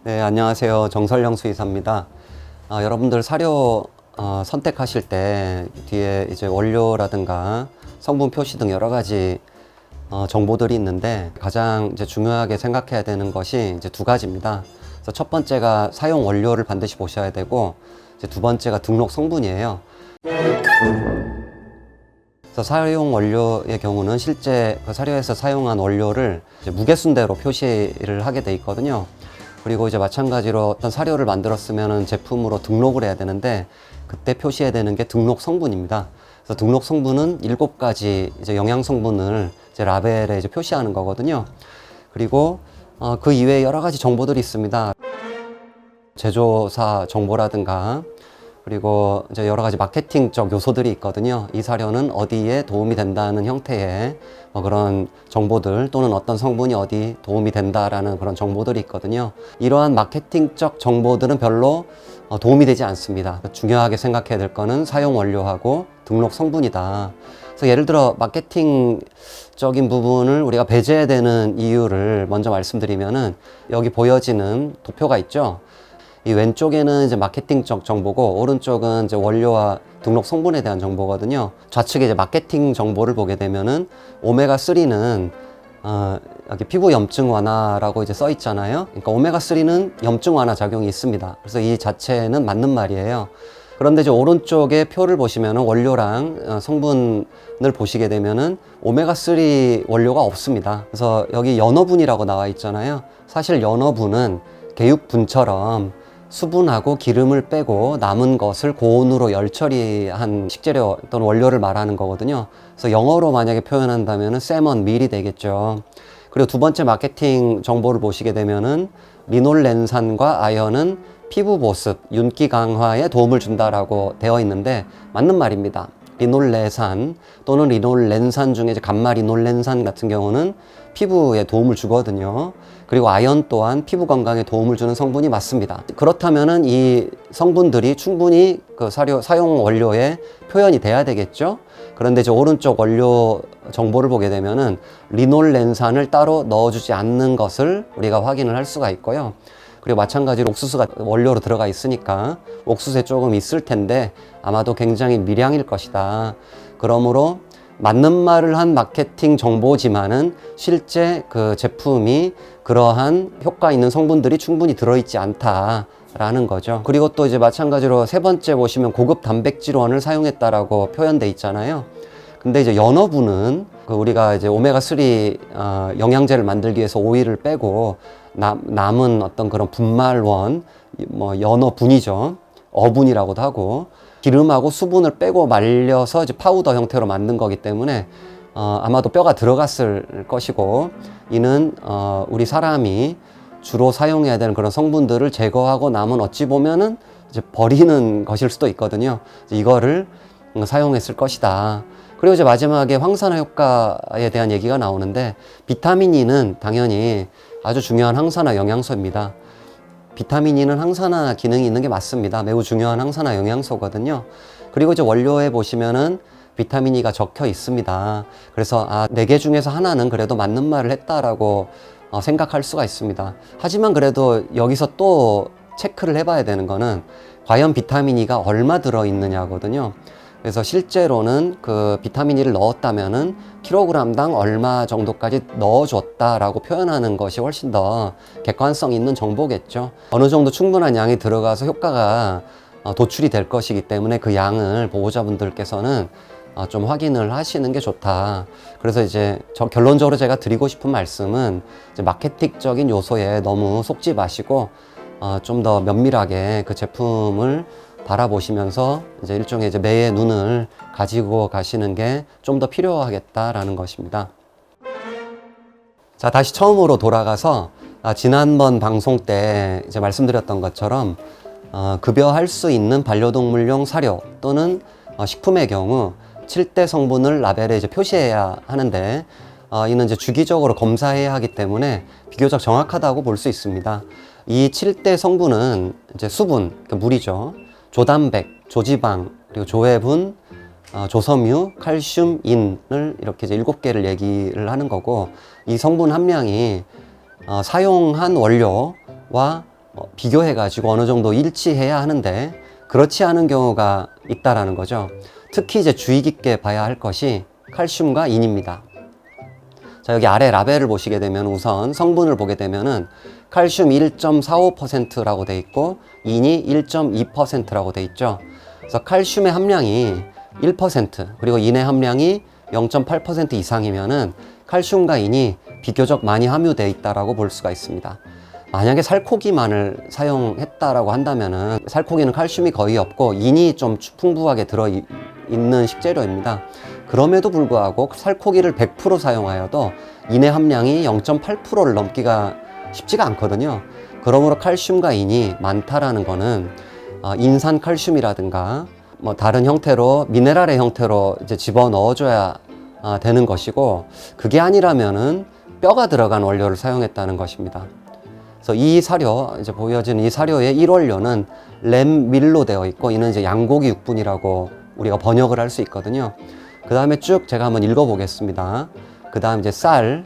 네, 안녕하세요. 정설영 수의사입니다. 여러분들 사료 선택하실 때 뒤에 이제 원료라든가 성분 표시 등 여러 가지 정보들이 있는데 가장 이제 중요하게 생각해야 되는 것이 이제 두 가지입니다. 그래서 첫 번째가 사용 원료를 반드시 보셔야 되고, 이제 두 번째가 등록 성분이에요. 그래서 사용 원료의 경우는 실제 그 사료에서 사용한 원료를 이제 무게순대로 표시를 하게 돼 있거든요. 그리고 이제 마찬가지로 어떤 사료를 만들었으면 제품으로 등록을 해야 되는데, 그때 표시해야 되는 게 등록 성분입니다. 그래서 등록 성분은 7가지 이제 영양 성분을 이제 라벨에 이제 표시하는 거거든요. 그리고 그 이외에 여러 가지 정보들이 있습니다. 제조사 정보라든가, 그리고 이제 여러 가지 마케팅적 요소들이 있거든요. 이 사료는 어디에 도움이 된다는 형태의 그런 정보들, 또는 어떤 성분이 어디 도움이 된다라는 그런 정보들이 있거든요. 이러한 마케팅적 정보들은 별로 도움이 되지 않습니다. 중요하게 생각해야 될 거는 사용 원료하고 등록 성분이다. 그래서 예를 들어 마케팅적인 부분을 우리가 배제해야 되는 이유를 먼저 말씀드리면은, 여기 보여지는 도표가 있죠. 이 왼쪽에는 이제 마케팅적 정보고, 오른쪽은 이제 원료와 등록 성분에 대한 정보거든요. 좌측에 이제 마케팅 정보를 보게 되면은 오메가3는 여기 피부 염증 완화라고 이제 써 있잖아요. 그러니까 오메가3는 염증 완화 작용이 있습니다. 그래서 이 자체는 맞는 말이에요. 그런데 이제 오른쪽에 표를 보시면은 원료랑 성분을 보시게 되면은 오메가3 원료가 없습니다. 그래서 여기 연어분이라고 나와 있잖아요. 사실 연어분은 개육분처럼 수분하고 기름을 빼고 남은 것을 고온으로 열 처리한 식재료 또는 원료를 말하는 거거든요. 그래서 영어로 만약에 표현한다면 세먼, 밀이 되겠죠. 그리고 두 번째 마케팅 정보를 보시게 되면은 리놀렌산과 아연은 피부 보습, 윤기 강화에 도움을 준다라고 되어 있는데, 맞는 말입니다. 리놀레산 또는 리놀렌산 중에 이제 감마 리놀렌산 같은 경우는 피부에 도움을 주거든요. 그리고 아연 또한 피부 건강에 도움을 주는 성분이 맞습니다. 그렇다면은 이 성분들이 충분히 그 사용 원료에 표현이 돼야 되겠죠. 그런데 이제 오른쪽 원료 정보를 보게 되면은 리놀렌산을 따로 넣어주지 않는 것을 우리가 확인을 할 수가 있고요. 그리고 마찬가지로 옥수수가 원료로 들어가 있으니까 옥수수에 조금 있을 텐데 아마도 굉장히 미량일 것이다. 그러므로 맞는 말을 한 마케팅 정보지만은 실제 그 제품이 그러한 효과 있는 성분들이 충분히 들어있지 않다라는 거죠. 그리고 또 이제 마찬가지로 세 번째 보시면 고급 단백질원을 사용했다라고 표현돼 있잖아요. 근데 이제 연어분은 우리가 이제 오메가3 영양제를 만들기 위해서 오일을 빼고 남은 어떤 그런 분말원, 연어분이죠. 어분이라고도 하고, 기름하고 수분을 빼고 말려서 이제 파우더 형태로 만든 거기 때문에 아마도 뼈가 들어갔을 것이고, 이는 우리 사람이 주로 사용해야 되는 그런 성분들을 제거하고 남은 어찌 보면은 이제 버리는 것일 수도 있거든요. 이거를 사용했을 것이다. 그리고 이제 마지막에 황산화 효과에 대한 얘기가 나오는데, 비타민 E는 당연히 아주 중요한 항산화 영양소입니다. 비타민 E는 항산화 기능이 있는 게 맞습니다. 매우 중요한 항산화 영양소거든요. 그리고 이제 원료에 보시면은 비타민 E가 적혀 있습니다. 그래서 4개 중에서 하나는 그래도 맞는 말을 했다라고 생각할 수가 있습니다. 하지만 그래도 여기서 또 체크를 해봐야 되는 거는 과연 비타민 E가 얼마 들어있느냐거든요. 그래서 실제로는 그 비타민 E를 넣었다면은 킬로그램당 얼마 정도까지 넣어줬다라고 표현하는 것이 훨씬 더 객관성 있는 정보겠죠. 어느 정도 충분한 양이 들어가서 효과가 도출이 될 것이기 때문에 그 양을 보호자분들께서는 좀 확인을 하시는 게 좋다. 그래서 이제 결론적으로 제가 드리고 싶은 말씀은, 이제 마케팅적인 요소에 너무 속지 마시고 좀 더 면밀하게 그 제품을 바라보시면서 이제 일종의 이제 매의 눈을 가지고 가시는 게 좀 더 필요하겠다라는 것입니다. 자, 다시 처음으로 돌아가서 지난번 방송 때 이제 말씀드렸던 것처럼 급여할 수 있는 반려동물용 사료 또는 식품의 경우 7대 성분을 라벨에 이제 표시해야 하는데, 이는 이제 주기적으로 검사해야 하기 때문에 비교적 정확하다고 볼 수 있습니다. 이 7대 성분은 이제 수분, 그러니까 물이죠. 조단백, 조지방, 그리고 조해분, 조섬유, 칼슘, 인을 이렇게 이제 7개를 얘기를 하는 거고, 이 성분 함량이 사용한 원료와 비교해가지고 어느 정도 일치해야 하는데 그렇지 않은 경우가 있다라는 거죠. 특히 이제 주의 깊게 봐야 할 것이 칼슘과 인입니다. 자, 여기 아래 라벨을 보시게 되면 우선 성분을 보게 되면은 칼슘 1.45%라고 돼 있고 인이 1.2%라고 돼 있죠. 그래서 칼슘의 함량이 1% 그리고 인의 함량이 0.8% 이상이면은 칼슘과 인이 비교적 많이 함유되어 있다라고 볼 수가 있습니다. 만약에 살코기만을 사용했다라고 한다면은 살코기는 칼슘이 거의 없고 인이 좀 풍부하게 들어있는 식재료입니다. 그럼에도 불구하고 살코기를 100% 사용하여도 인의 함량이 0.8%를 넘기가 쉽지가 않거든요. 그러므로 칼슘과 인이 많다라는 거는 인산 칼슘이라든가 뭐 다른 형태로 미네랄의 형태로 이제 집어 넣어줘야 되는 것이고, 그게 아니라면은 뼈가 들어간 원료를 사용했다는 것입니다. 그래서 이 사료, 이제 보여지는 이 사료의 1원료는 램밀로 되어 있고, 이는 이제 양고기 육분이라고 우리가 번역을 할 수 있거든요. 그 다음에 쭉 제가 한번 읽어보겠습니다. 그 다음 이제 쌀,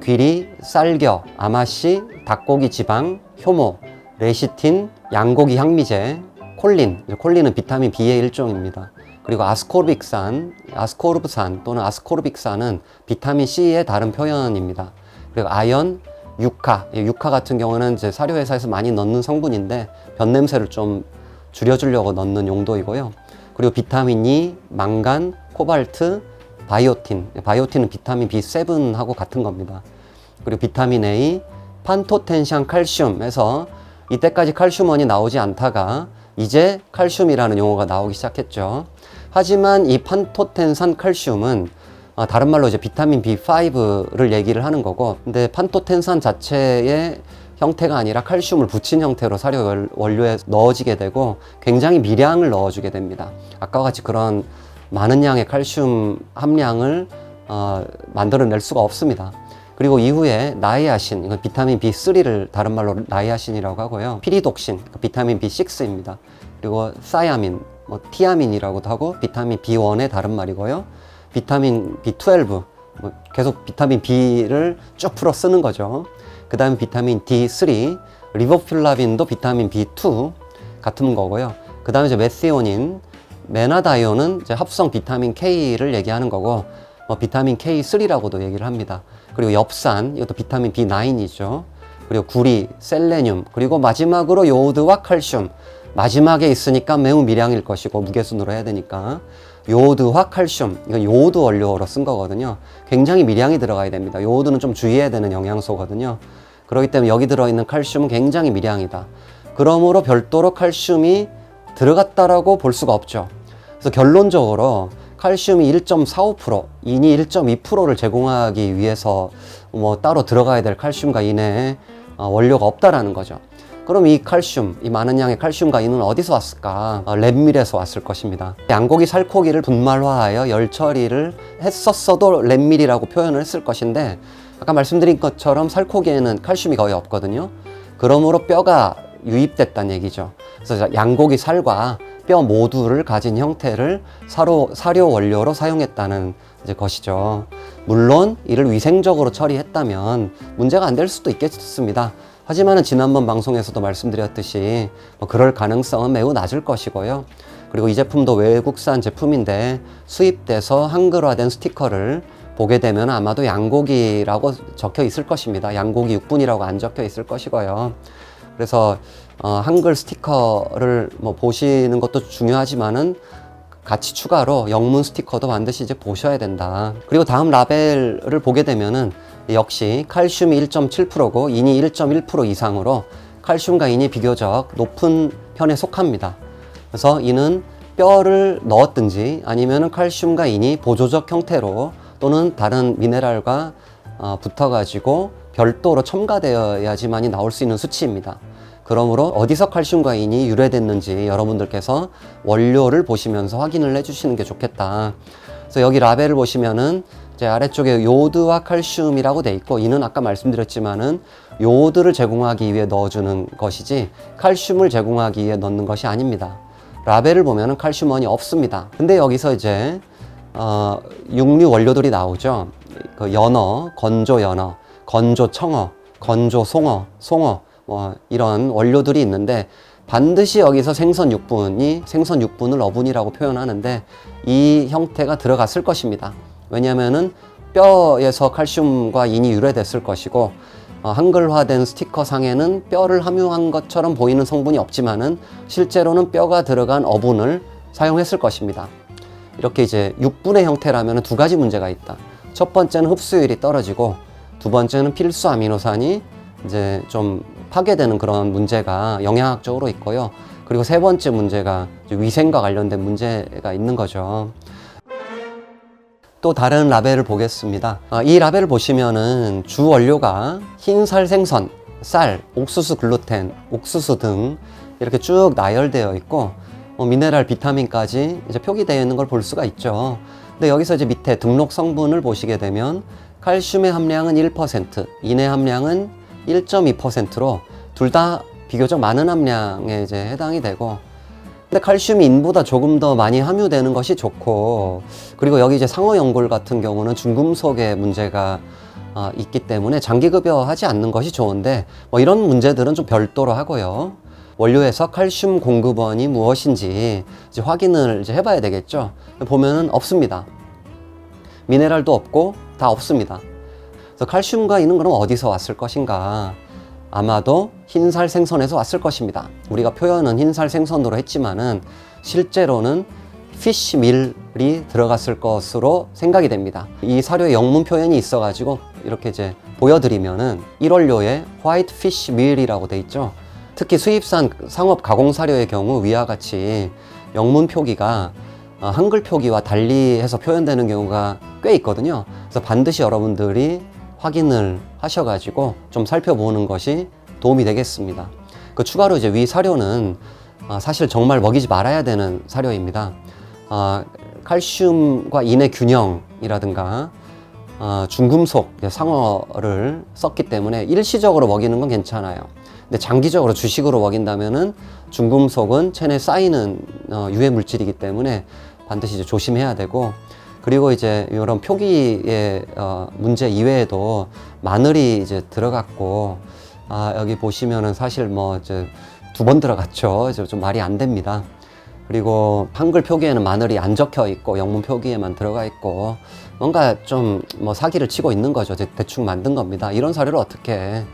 귀리, 쌀겨, 아마씨, 닭고기 지방, 효모, 레시틴, 양고기 향미제, 콜린, 콜린은 비타민 B의 일종입니다. 그리고 아스코르브산 또는 아스코르빅산은 비타민 C의 다른 표현입니다. 그리고 아연, 육화 같은 경우는 이제 사료회사에서 많이 넣는 성분인데 변냄새를 좀 줄여주려고 넣는 용도이고요. 그리고 비타민 E, 망간, 코발트, 바이오틴은 비타민 B7하고 같은 겁니다. 그리고 비타민 A, 판토텐산 칼슘 해서 이때까지 칼슘원이 나오지 않다가 이제 칼슘이라는 용어가 나오기 시작했죠. 하지만 이 판토텐산 칼슘은 다른 말로 이제 비타민 B5를 얘기를 하는 거고, 근데 판토텐산 자체의 형태가 아니라 칼슘을 붙인 형태로 사료 원료에 넣어지게 되고 굉장히 미량을 넣어주게 됩니다. 아까와 같이 그런 많은 양의 칼슘 함량을 만들어낼 수가 없습니다. 그리고 이후에 나이아신, 이건 비타민 B3를 다른 말로 나이아신이라고 하고요. 피리독신, 비타민 B6입니다. 그리고 사야민, 티아민이라고도 하고 비타민 B1의 다른 말이고요. 비타민 B12, 계속 비타민 B를 쭉 풀어 쓰는 거죠. 그 다음에 비타민 D3, 리보필라빈도 비타민 B2 같은 거고요. 그 다음에 이제 메시오닌, 메나다이온은 이제 합성 비타민 K를 얘기하는 거고, 비타민 K3라고도 얘기를 합니다. 그리고 엽산, 이것도 비타민 B9이죠. 그리고 구리, 셀레늄, 그리고 마지막으로 요오드와 칼슘. 마지막에 있으니까 매우 미량일 것이고 무게순으로 해야 되니까 요오드와 칼슘, 이건 요오드 원료로 쓴 거거든요. 굉장히 미량이 들어가야 됩니다. 요오드는 좀 주의해야 되는 영양소거든요. 그렇기 때문에 여기 들어있는 칼슘은 굉장히 미량이다. 그러므로 별도로 칼슘이 들어갔다라고 볼 수가 없죠. 그래서 결론적으로 칼슘이 1.45%, 인이 1.2%를 제공하기 위해서 따로 들어가야 될 칼슘과 인의 원료가 없다라는 거죠. 그럼 이 칼슘, 이 많은 양의 칼슘과 인은 어디서 왔을까? 램밀에서 왔을 것입니다. 양고기 살코기를 분말화하여 열 처리를 했었어도 램밀이라고 표현을 했을 것인데, 아까 말씀드린 것처럼 살코기에는 칼슘이 거의 없거든요. 그러므로 뼈가 유입됐다는 얘기죠. 그래서 양고기 살과 뼈 모두를 가진 형태를 사료 원료로 사용했다는 이제 것이죠. 물론 이를 위생적으로 처리했다면 문제가 안 될 수도 있겠습니다. 하지만은 지난번 방송에서도 말씀드렸듯이 그럴 가능성은 매우 낮을 것이고요. 그리고 이 제품도 외국산 제품인데 수입돼서 한글화된 스티커를 보게 되면 아마도 양고기라고 적혀 있을 것입니다. 양고기 육분이라고 안 적혀 있을 것이고요. 그래서 한글 스티커를 보시는 것도 중요하지만은 같이 추가로 영문 스티커도 반드시 이제 보셔야 된다. 그리고 다음 라벨을 보게 되면은 역시 칼슘이 1.7%고 인이 1.1% 이상으로 칼슘과 인이 비교적 높은 편에 속합니다. 그래서 이는 뼈를 넣었든지 아니면은 칼슘과 인이 보조적 형태로 또는 다른 미네랄과 붙어가지고 별도로 첨가되어야지만이 나올 수 있는 수치입니다. 그러므로 어디서 칼슘과 인이 유래됐는지 여러분들께서 원료를 보시면서 확인을 해주시는 게 좋겠다. 그래서 여기 라벨을 보시면은 제 아래쪽에 요오드와 칼슘이라고 돼 있고, 이는 아까 말씀드렸지만은 요오드를 제공하기 위해 넣어주는 것이지 칼슘을 제공하기 위해 넣는 것이 아닙니다. 라벨을 보면은 칼슘원이 없습니다. 근데 여기서 이제 육류 원료들이 나오죠. 그 연어, 건조 연어, 건조 청어, 건조 송어, 뭐 이런 원료들이 있는데 반드시 여기서 생선 6분이 생선 6분을 어분이라고 표현하는데 이 형태가 들어갔을 것입니다. 왜냐하면은 뼈에서 칼슘과 인이 유래됐을 것이고 한글화된 스티커 상에는 뼈를 함유한 것처럼 보이는 성분이 없지만은 실제로는 뼈가 들어간 어분을 사용했을 것입니다. 이렇게 이제 6분의 형태라면 두 가지 문제가 있다. 첫 번째는 흡수율이 떨어지고 두 번째는 필수 아미노산이 이제 좀 파괴되는 그런 문제가 영양학적으로 있고요. 그리고 세 번째 문제가 위생과 관련된 문제가 있는 거죠. 또 다른 라벨을 보겠습니다. 이 라벨을 보시면은 주 원료가 흰살 생선, 쌀, 옥수수 글루텐, 옥수수 등 이렇게 쭉 나열되어 있고 미네랄, 비타민까지 이제 표기되어 있는 걸 볼 수가 있죠. 근데 여기서 이제 밑에 등록 성분을 보시게 되면 칼슘의 함량은 1%, 인의 함량은 1.2%로 둘 다 비교적 많은 함량에 이제 해당이 되고, 근데 칼슘이 인보다 조금 더 많이 함유되는 것이 좋고, 그리고 여기 이제 상어연골 같은 경우는 중금속의 문제가 있기 때문에 장기급여하지 않는 것이 좋은데, 뭐 이런 문제들은 좀 별도로 하고요. 원료에서 칼슘 공급원이 무엇인지 이제 확인을 이제 해봐야 되겠죠. 보면은 없습니다. 미네랄도 없고 다 없습니다. 그래서 칼슘과 이는 그럼 어디서 왔을 것인가? 아마도 흰살 생선에서 왔을 것입니다. 우리가 표현은 흰살 생선으로 했지만은 실제로는 피쉬밀이 들어갔을 것으로 생각이 됩니다. 이 사료에 영문 표현이 있어가지고 이렇게 이제 보여드리면은 1원료에 화이트 피쉬밀이라고 돼 있죠. 특히 수입산 상업 가공 사료의 경우 위와 같이 영문 표기가 한글 표기와 달리 해서 표현되는 경우가 꽤 있거든요. 그래서 반드시 여러분들이 확인을 하셔가지고 좀 살펴보는 것이 도움이 되겠습니다. 그 추가로 이제 위 사료는 사실 정말 먹이지 말아야 되는 사료입니다. 칼슘과 인의 균형이라든가 중금속 상어를 썼기 때문에 일시적으로 먹이는 건 괜찮아요. 근데 장기적으로 주식으로 먹인다면은 중금속은 체내에 쌓이는 유해 물질이기 때문에 반드시 이제 조심해야 되고, 그리고 이제 이런 표기의 문제 이외에도 마늘이 이제 들어갔고, 여기 보시면은 사실 뭐 이제 2번 들어갔죠. 좀 말이 안 됩니다. 그리고 한글 표기에는 마늘이 안 적혀 있고 영문 표기에만 들어가 있고 뭔가 좀 뭐 사기를 치고 있는 거죠. 대충 만든 겁니다. 이런 사료를 어떻게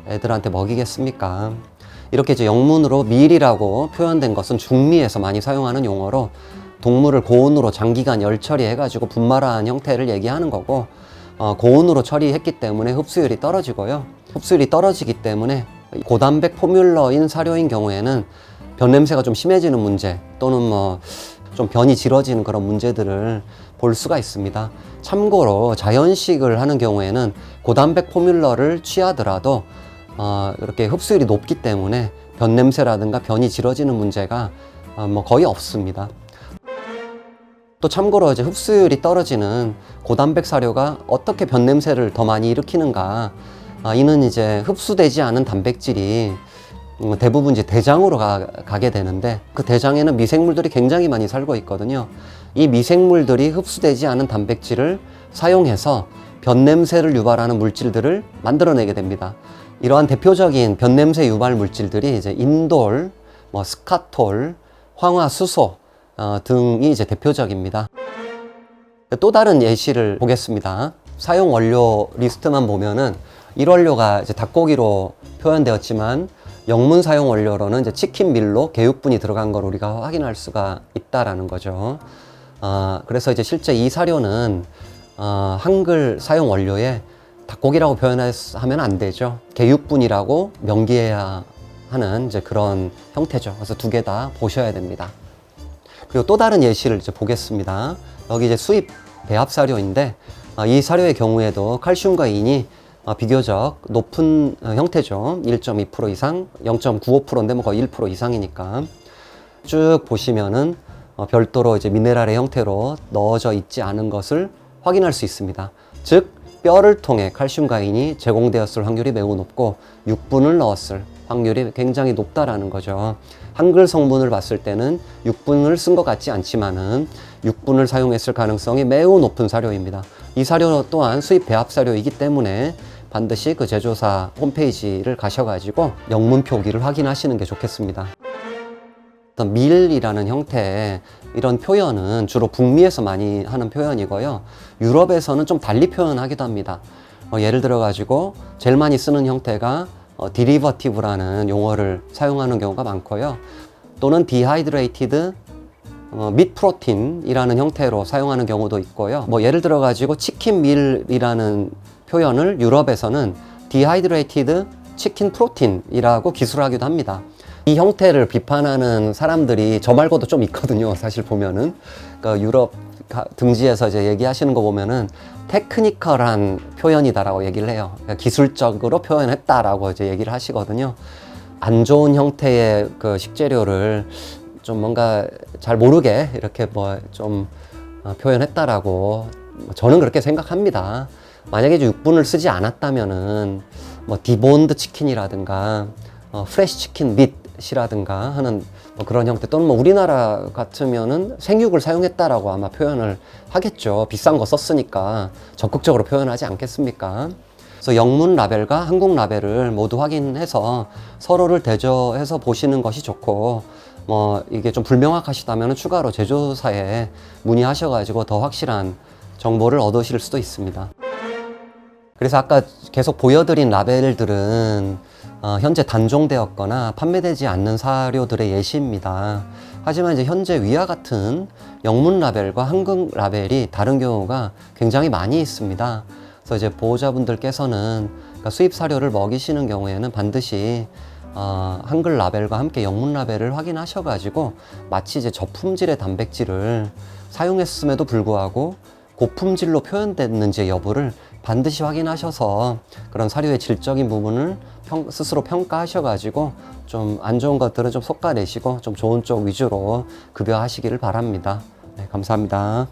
애들한테 먹이겠습니까? 이렇게 이제 영문으로 밀이라고 표현된 것은 중미에서 많이 사용하는 용어로 동물을 고온으로 장기간 열 처리해가지고 분말화한 형태를 얘기하는 거고, 고온으로 처리했기 때문에 흡수율이 떨어지고요. 흡수율이 떨어지기 때문에 고단백 포뮬러인 사료인 경우에는 변 냄새가 좀 심해지는 문제 또는 뭐 좀 변이 질어지는 그런 문제들을 볼 수가 있습니다. 참고로 자연식을 하는 경우에는 고단백 포뮬러를 취하더라도 이렇게 흡수율이 높기 때문에 변 냄새라든가 변이 질어지는 문제가 뭐 거의 없습니다. 또 참고로 이제 흡수율이 떨어지는 고단백 사료가 어떻게 변 냄새를 더 많이 일으키는가? 이는 이제 흡수되지 않은 단백질이 대부분 이제 대장으로 가게 되는데, 그 대장에는 미생물들이 굉장히 많이 살고 있거든요. 이 미생물들이 흡수되지 않은 단백질을 사용해서 변 냄새를 유발하는 물질들을 만들어내게 됩니다. 이러한 대표적인 변 냄새 유발 물질들이 이제 인돌, 뭐 스카톨, 황화수소 등이 이제 대표적입니다. 또 다른 예시를 보겠습니다. 사용 원료 리스트만 보면은 1원료가 이제 닭고기로 표현되었지만 영문 사용 원료로는 이제 치킨 밀로 개육분이 들어간 걸 우리가 확인할 수가 있다라는 거죠. 그래서 이제 실제 이 사료는 한글 사용 원료에 닭고기라고 표현하면 안 되죠. 개육분이라고 명기해야 하는 이제 그런 형태죠. 그래서 두 개 다 보셔야 됩니다. 그리고 또 다른 예시를 이제 보겠습니다. 여기 이제 수입 배합 사료인데 이 사료의 경우에도 칼슘과 인이 비교적 높은 형태죠. 1.2% 이상, 0.95%인데 뭐 거의 1% 이상이니까 쭉 보시면은 별도로 이제 미네랄의 형태로 넣어져 있지 않은 것을 확인할 수 있습니다. 즉 뼈를 통해 칼슘과 인이 제공되었을 확률이 매우 높고 육분을 넣었을 확률이 굉장히 높다라는 거죠. 한글 성분을 봤을 때는 육분을 쓴 것 같지 않지만은 육분을 사용했을 가능성이 매우 높은 사료입니다. 이 사료 또한 수입 배합 사료이기 때문에 반드시 그 제조사 홈페이지를 가셔가지고 영문 표기를 확인하시는 게 좋겠습니다. 어떤 밀이라는 형태의 이런 표현은 주로 북미에서 많이 하는 표현이고요. 유럽에서는 좀 달리 표현하기도 합니다. 예를 들어 가지고 제일 많이 쓰는 형태가 derivative라는 용어를 사용하는 경우가 많고요. 또는 dehydrated meat protein이라는 형태로 사용하는 경우도 있고요. 예를 들어 가지고 치킨 밀이라는 표현을 유럽에서는 dehydrated chicken protein이라고 기술하기도 합니다. 이 형태를 비판하는 사람들이 저 말고도 좀 있거든요. 사실 보면은 그러니까 유럽 등지에서 이제 얘기하시는 거 보면은 테크니컬한 표현이다라고 얘기를 해요. 그러니까 기술적으로 표현했다라고 이제 얘기를 하시거든요. 안 좋은 형태의 그 식재료를 좀 뭔가 잘 모르게 이렇게 좀 표현했다라고 저는 그렇게 생각합니다. 만약에 이제 육분을 쓰지 않았다면은 디본드 치킨이라든가 프레시 치킨 밑이라든가 하는 그런 형태, 또는 우리나라 같으면은 생육을 사용했다라고 아마 표현을 하겠죠. 비싼 거 썼으니까 적극적으로 표현하지 않겠습니까? 그래서 영문 라벨과 한국 라벨을 모두 확인해서 서로를 대조해서 보시는 것이 좋고, 이게 좀 불명확하시다면 추가로 제조사에 문의하셔가지고 더 확실한 정보를 얻으실 수도 있습니다. 그래서 아까 계속 보여드린 라벨들은 현재 단종되었거나 판매되지 않는 사료들의 예시입니다. 하지만 이제 현재 위와 같은 영문 라벨과 한국 라벨이 다른 경우가 굉장히 많이 있습니다. 그래서 이제 보호자분들께서는 그러니까 수입 사료를 먹이시는 경우에는 반드시 한글 라벨과 함께 영문 라벨을 확인하셔가지고 마치 이제 저품질의 단백질을 사용했음에도 불구하고 고품질로 표현됐는지 여부를 반드시 확인하셔서 그런 사료의 질적인 부분을 스스로 평가하셔가지고 좀 안 좋은 것들은 좀 솎아내시고 좀 좋은 쪽 위주로 급여하시기를 바랍니다. 네, 감사합니다.